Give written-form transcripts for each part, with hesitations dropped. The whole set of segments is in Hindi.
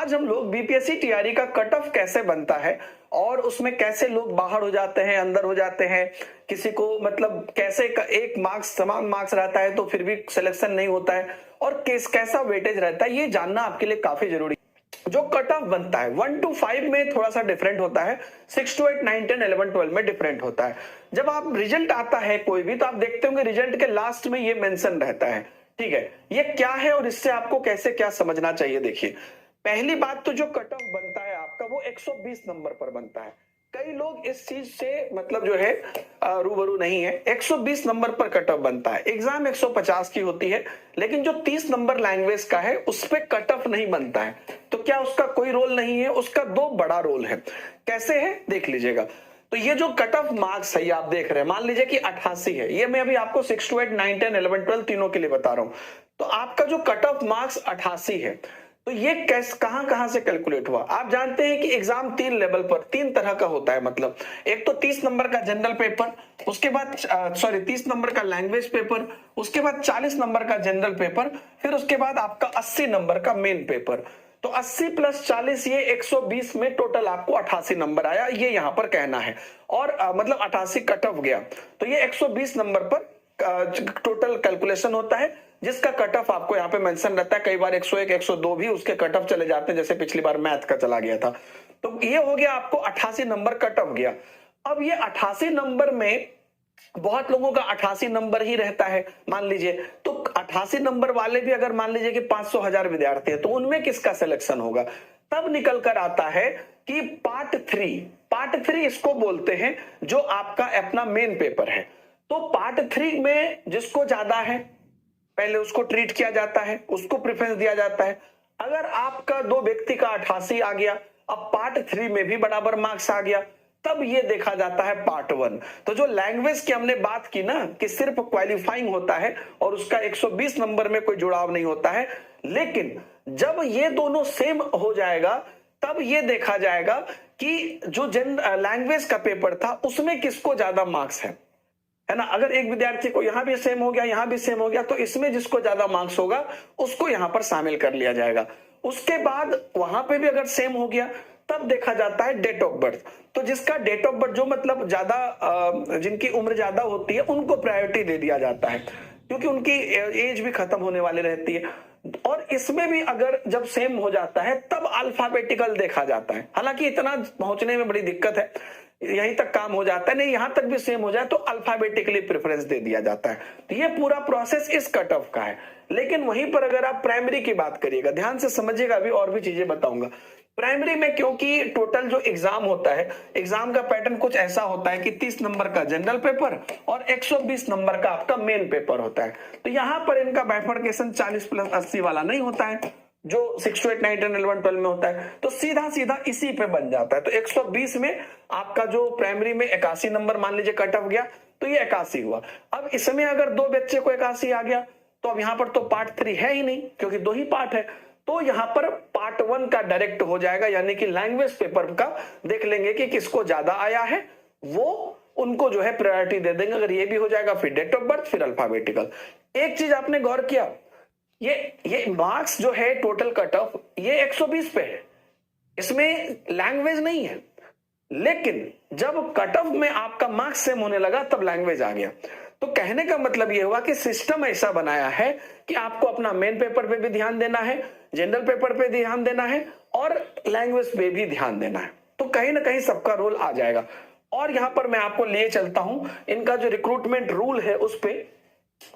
आज हम लोग बीपीएससी टीआरई का कट ऑफ कैसे बनता है और उसमें कैसे लोग बाहर हो जाते हैं, अंदर हो जाते हैं, किसी को मतलब कैसे एक मार्क्स समान मार्क्स रहता है तो फिर भी सिलेक्शन नहीं होता है और कैसा वेटेज रहता है, ये जानना आपके लिए काफी जरूरी है। जो कट ऑफ बनता है 1 to 5 में थोड़ा सा डिफरेंट होता है, 6 to 8, 9, 10, 11, 12 में डिफरेंट होता है। जब आप रिजल्ट आता है कोई भी, तो आप देखते होंगे रिजल्ट के लास्ट में ये मेंशन रहता है। ठीक है, ये क्या है और इससे आपको कैसे क्या समझना चाहिए। देखिए, पहली बात तो जो कट ऑफ बनता है आपका वो 120 नंबर पर बनता है। कई लोग इस चीज से मतलब जो है रूबरू नहीं है। 120 नंबर पर कट ऑफ बनता है। एग्जाम 150 की होती है, लेकिन जो 30 नंबर लैंग्वेज का है उस पे कट ऑफ नहीं बनता है। तो क्या उसका कोई रोल नहीं है? उसका दो बड़ा रोल है। कैसे है देख लीजिएगा। तो ये जो कट ऑफ मार्क्स है, ये आप देख रहे हैं, मान लीजिए कि 88 है। ये मैं अभी आपको 6 to 8, 9, 10, 11, 12 तीनों के लिए बता रहा हूं। तो आपका जो कट ऑफ मार्क्स 88 है, तो ये कैसे कहां से कैलकुलेट हुआ? आप जानते हैं कि एग्जाम 3 लेवल पर 3 तरह का होता है। मतलब एक तो 30 नंबर का जनरल पेपर, उसके बाद 30 नंबर का लैंग्वेज पेपर, उसके बाद 40 नंबर का जनरल पेपर, फिर उसके बाद आपका 80 नंबर का मेन पेपर। तो 80 + 40 ये 120 में टोटल आपको 88 नंबर आया, ये यहां पर कहना है। और मतलब 88 कट ऑफ गया, तो ये 120 नंबर पर टोटल कैलकुलेशन होता है, जिसका कट ऑफ आपको यहाँ पे मेंशन रहता है। कई बार 101, 102 भी उसके कट ऑफ चले जाते हैं, जैसे पिछली बार मैथ का चला गया था। तो ये हो गया आपको 88 नंबर कट ऑफ गया। अब ये 88 नंबर में बहुत लोगों का 88 नंबर ही रहता है मान लीजिए। तो 88 नंबर वाले भी अगर मान लीजिए कि 500 हजार विद्यार्थी है, तो उनमें किसका सिलेक्शन होगा? तब निकल कर आता है कि पार्ट थ्री इसको बोलते हैं, जो आपका अपना मेन पेपर है। तो पार्ट 3 में जिसको ज्यादा है पहले उसको ट्रीट किया जाता है, उसको प्रेफरेंस दिया जाता है। अगर आपका 2 व्यक्ति का 88 आ गया, अब पार्ट 3 में भी बराबर मार्क्स आ गया, तब ये देखा जाता है पार्ट 1। तो जो लैंग्वेज की हमने बात की ना कि सिर्फ क्वालिफाइंग होता है और उसका 120 नंबर में कोई जुड़ाव नहीं होता है, लेकिन जब ये दोनों सेम हो जाएगा तब ये देखा जाएगा कि जो लैंग्वेज का पेपर था उसमें किसको ज्यादा मार्क्स है ना। अगर एक विद्यार्थी को यहां भी सेम हो गया, यहां भी सेम हो गया, तो इसमें जिसको ज्यादा मार्क्स होगा उसको यहां पर शामिल कर लिया जाएगा। उसके बाद वहां पे भी अगर सेम हो गया, तब देखा जाता है डेट ऑफ बर्थ। तो जिसका डेट ऑफ बर्थ जो मतलब ज्यादा जिनकी उम्र ज्यादा होती है उनको प्रायोरिटी दे दिया जाता है, क्योंकि उनकी एज भी खत्म होने वाली रहती है। और इसमें भी अगर जब सेम हो जाता है तब अल्फाबेटिकल देखा जाता है। हालांकि इतना पहुंचने में बड़ी दिक्कत है, यहीं तक काम हो जाता है, नहीं यहां तक भी सेम हो जाए तो अल्फाबेटिकली प्रेफरेंस दे दिया जाता है। तो ये पूरा प्रोसेस इस कट ऑफ का है। लेकिन वहीं पर अगर आप प्राइमरी की बात करिएगा, ध्यान से समझिएगा, अभी और भी चीजें बताऊंगा। प्राइमरी में क्योंकि टोटल जो एग्जाम होता है, एग्जाम का पैटर्न कुछ ऐसा होता है कि 30 नंबर का जनरल पेपर और 120 नंबर का आपका मेन पेपर होता है। तो यहां पर इनका बाइफर्केशन 40 + 80 वाला नहीं होता है, जो 6 to 8, 9, 10, 11, 12 में होता है। तो सीधा सीधा इसी पे बन जाता है। तो 120 में आपका जो प्राइमरी में 81 नंबर मान लीजिए कट ऑफ गया, तो ये 81 हुआ। अब इसमें अगर 2 बच्चे को 81 आ गया, तो अब यहां पर तो पार्ट 3 है ही नहीं, क्योंकि 2 ही पार्ट है। तो यहां पर पार्ट 1 का डायरेक्ट हो जाएगा, यानी कि लैंग्वेज पेपर का देख लेंगे कि किसको ज्यादा आया है, वो उनको जो है प्रायोरिटी दे देंगे। अगर ये भी हो जाएगा, फिर डेट ऑफ बर्थ, फिर अल्फाबेटिकल। एक चीज आपने गौर किया, ये मार्क्स जो है टोटल कट ऑफ ये 120 पे है, इसमें लैंग्वेज नहीं है। लेकिन जब कट ऑफ में आपका मार्क्स सेम होने लगा तब लैंग्वेज आ गया। तो कहने का मतलब यह हुआ कि सिस्टम ऐसा बनाया है कि आपको अपना मेन पेपर पे भी ध्यान देना है, जनरल पेपर पे ध्यान देना है और लैंग्वेज पे भी ध्यान देना है। तो कहीं ना कहीं सबका रोल आ जाएगा। और यहां पर मैं आपको लिए चलता हूं इनका जो रिक्रूटमेंट रूल है उस पे,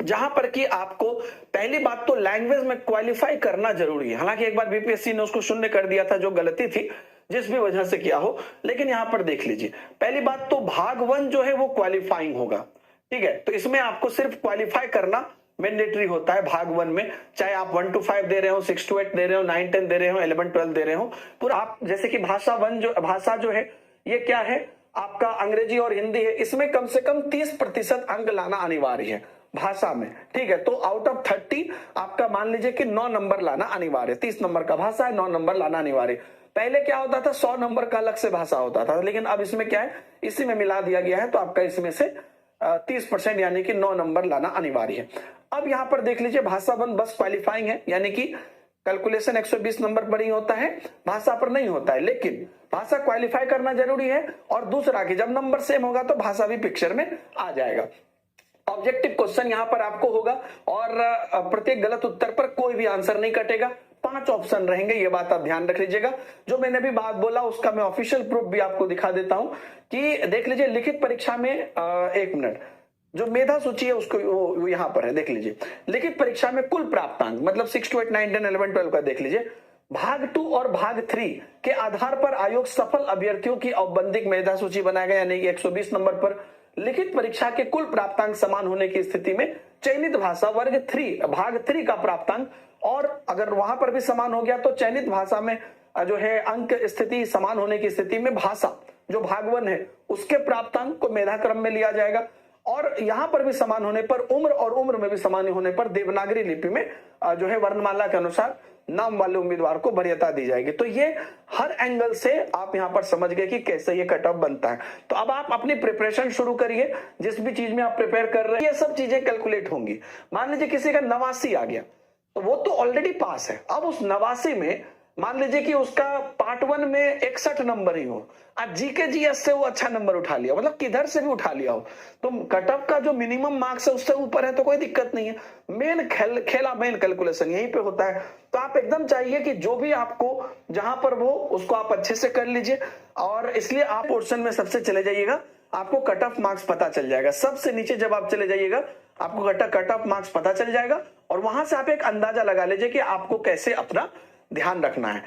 जहां पर कि आपको पहली बात तो लैंग्वेज में क्वालिफाई करना जरूरी है। हालांकि एक बार बीपीएससी ने उसको शून्य कर दिया था, जो गलती थी जिस भी वजह से किया हो, लेकिन यहां पर देख लीजिए, पहली बात तो भाग 1 जो है वो क्वालिफाइंग होगा। ठीक है, तो इसमें आपको सिर्फ क्वालिफाई करना मैंडेटरी होता है भाग 1 में, चाहे आप 1 to 5 दे रहे हो, 6 to 8 दे रहे हो, 9, 10 दे रहे हो, 11, 12 दे रहे हो पूरा। आप जैसे कि भाषा जो है ये क्या है आपका, अंग्रेजी और हिंदी है, इसमें कम से कम 30% अंक लाना अनिवार्य है भाषा में। ठीक है, तो आउट ऑफ 30 आपका मान लीजिए कि 9 नंबर लाना अनिवार्य। 30 नंबर का भाषा है, 9 नंबर लाना अनिवार्य। पहले क्या होता था, 100 नंबर का अलग से भाषा होता था, लेकिन अब इसमें क्या है, इसी में मिला दिया गया है। तो आपका इसमें से 30% यानी कि 9 नंबर लाना अनिवार्य है। अब यहां पर देख लीजिए, भाषा 1 बस क्वालिफाइंग है, यानी कि कैलकुलेशन 120 नंबर पर ही होता है, भाषा पर नहीं होता है। लेकिन भाषा क्वालिफाई करना जरूरी है, और दूसरा कि जब नंबर सेम होगा तो भाषा भी पिक्चर में आ जाएगा। ऑब्जेक्टिव क्वेश्चन यहां पर आपको होगा, और प्रत्येक गलत उत्तर पर कोई भी आंसर नहीं कटेगा, 5 ऑप्शन रहेंगे, ये बात आप ध्यान रख लीजिएगा। जो मैंने भी बात बोला उसका मैं ऑफिशियल प्रूफ भी आपको दिखा देता हूं कि देख लीजिए लिखित परीक्षा में 1 मिनट, जो मेधा सूची है उसको वो यहां पर है, देख लीजिए। लिखित परीक्षा में कुल प्राप्तांक मतलब 6 to 8 9 10 11 12 का देख लीजिए, भाग 2 और भाग 3 के आधार पर आयोग सफल अभ्यर्थियों की औपबंधिक मेधा सूची बनाएगा, यानी कि 120 नंबर पर लिखित परीक्षा के कुल प्राप्तांक समान होने की स्थिति में चयनित भाषा वर्ग 3 भाग 3 का प्राप्तांक, और अगर वहां पर भी समान हो गया तो चयनित भाषा में जो है अंक स्थिति समान होने की स्थिति में भाषा जो भाग 1 है उसके प्राप्तांक को मेधा क्रम में लिया जाएगा, और यहां पर भी समान होने पर उम्र और उम्र में भी समान होने पर देवनागरी लिपि में जो है वर्णमाला के अनुसार नाम वाले उम्मीदवार को वरीयता दी जाएगी। तो ये हर एंगल से आप यहां पर समझ गए कि कैसे ये कट ऑफ बनता है। तो अब आप अपनी प्रिपरेशन शुरू करिए, जिस भी चीज में आप प्रिपेयर कर रहे हैं ये सब चीजें कैलकुलेट होंगी। मान लीजिए किसी का 89 आ गया तो वो तो ऑलरेडी पास है, अब उस 89 में मान लीजिए कि उसका पार्ट 1 में 61 नंबर ही हो, आज जीके जीएस से वो अच्छा नंबर उठा लिया, मतलब किधर से भी उठा लिया हो, तो कट ऑफ का जो मिनिमम मार्क्स है उससे ऊपर है तो कोई दिक्कत नहीं है। मेन खेला मेन कैलकुलेशन यहीं पे होता है। तो आप एकदम चाहिए कि जो भी आपको जहां पर वो उसको आप अच्छे से कर लीजिए, और इसलिए आप पोर्शन में सबसे चले जाइएगा, आपको कट ऑफ मार्क्स पता चल जाएगा। सबसे नीचे जब आप चले जाइएगा आपको कट ऑफ मार्क्स पता चल जाएगा, और वहां से आप एक अंदाजा लगा लीजिए कि आपको कैसे अपना ध्यान रखना है।